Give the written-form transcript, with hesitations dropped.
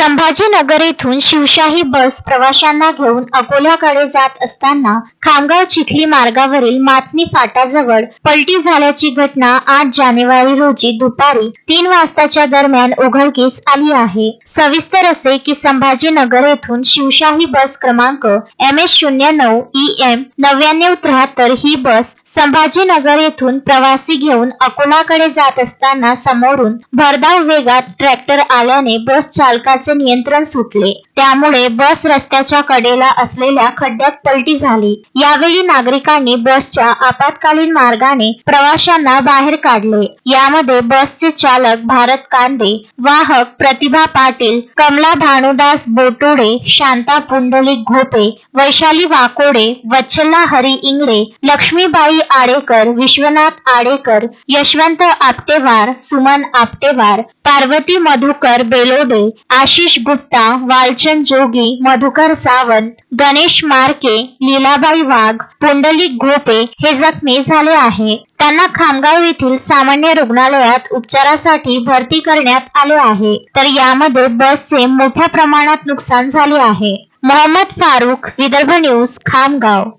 संभाजीनगर येथून शिवशाही बस प्रवाशांना घेऊन अकोल्याकडे जात असताना खामगाव चिखली मार्गावरील मातनी फाटाजवळ पलटी झाल्याची घटना 8 जानेवारी रोजी दुपारी 3 वाजताच्या दरम्यान उघडकीस आली आहे। सविस्तर असे की संभाजीनगर येथून शिवशाही बस क्रमांक MS09 EM 9973 ही बस संभाजीनगर येथून प्रवासी घेऊन अकोलाकडे जात असताना समोरून भरधाव वेगात ट्रॅक्टर आल्याने बस चालकाचे नियंत्रण सुटले। त्यामुळे बस रस्त्याच्या कडेला असलेल्या खड्ड्यात पलटी झाली। यावेळी नागरिकांनी बसच्या आपत्कालीन मार्गाने प्रवाशांना बाहेर काढले। यामध्ये बसचे चालक भारत कांदे, वाहक प्रतिभा पाटील, कमला भानुदास बोटोडे, शांता पुंडलिक घोपे, वैशाली वाकोडे, वच्छला हरी इंगळे, लक्ष्मीबाई आडेकर, विश्वनाथ आडेकर, यशवंत आपटेवार, सुमन आपटेवार, पार्वती मधुकर बेलोडे, आशिष गुप्ता, वालचंद जोगी, मधुकर सावंत, गणेश मार्के, लीलाबाई वाघ, पुंडलिक घोपे हे जखमी झाले आहे। त्यांना खामगाव येथील सामान्य रुग्णालयात उपचारासाठी भरती करण्यात आले आहे। तर यामध्ये बसचे मोठ्या प्रमाणात नुकसान झाले आहे। मोहम्मद फारूक, विदर्भ न्यूज, खामगाव।